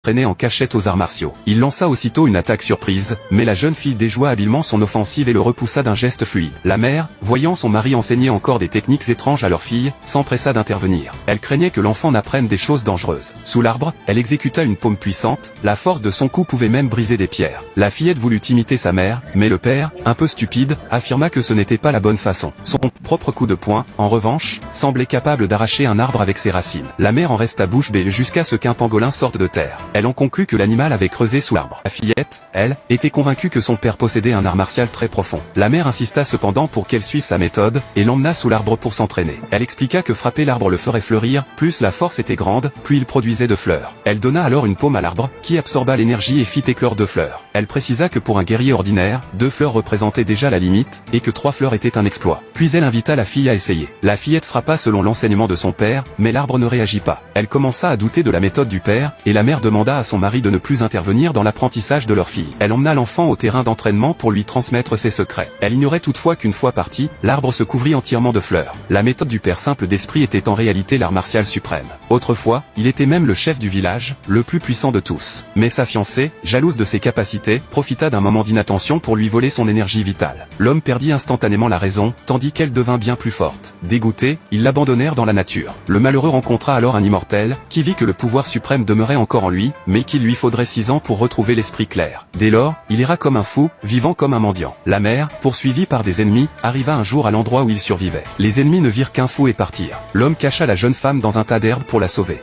s'entraînait en cachette aux arts martiaux. Il lança aussitôt une attaque surprise, mais la jeune fille déjoua habilement son offensive et le repoussa d'un geste fluide. La mère, voyant son mari enseigner encore des techniques étranges à leur fille, s'empressa d'intervenir. Elle craignait que l'enfant n'apprenne des choses dangereuses. Sous l'arbre, elle exécuta une paume puissante, la force de son coup pouvait même briser des pierres. La fillette voulut imiter sa mère, mais le père, un peu stupide, affirma que ce n'était pas la bonne façon. Son propre coup de poing, en revanche, semblait capable d'arracher un arbre avec ses racines. La mère en resta bouche bée jusqu'à ce qu'un pangolin sorte de terre. Elle en conclut que l'animal avait creusé sous l'arbre. La fillette, elle, était convaincue que son père possédait un art martial très profond. La mère insista cependant pour qu'elle suive sa méthode, et l'emmena sous l'arbre pour s'entraîner. Elle expliqua que frapper l'arbre le ferait fleurir, plus la force était grande, plus il produisait de fleurs. Elle donna alors une paume à l'arbre, qui absorba l'énergie et fit éclore 2 fleurs. Elle précisa que pour un guerrier ordinaire, 2 fleurs représentaient déjà la limite, et que 3 fleurs étaient un exploit. Puis elle invita la fille à essayer. La fillette frappa selon l'enseignement de son père, mais l'arbre ne réagit pas. Elle commença à douter de la méthode du père, et la mère demanda à son mari de ne plus intervenir dans l'apprentissage de leur fille. Elle emmena l'enfant au terrain d'entraînement pour lui transmettre ses secrets. Elle ignorait toutefois qu'une fois parti, l'arbre se couvrit entièrement de fleurs. La méthode du père simple d'esprit était en réalité l'art martial suprême. Autrefois, il était même le chef du village, le plus puissant de tous. Mais sa fiancée, jalouse de ses capacités, profita d'un moment d'inattention pour lui voler son énergie vitale. L'homme perdit instantanément la raison, tandis qu'elle devint bien plus forte. Dégoûtés, ils l'abandonnèrent dans la nature. Le malheureux rencontra alors un immortel, qui vit que le pouvoir suprême demeurait encore en lui, mais qu'il lui faudrait 6 ans pour retrouver l'esprit clair. Dès lors, il ira comme un fou, vivant comme un mendiant. La mère, poursuivie par des ennemis, arriva un jour à l'endroit où il survivait. Les ennemis ne virent qu'un fou et partirent. L'homme cacha la jeune femme dans un tas d'herbes pour la sauver.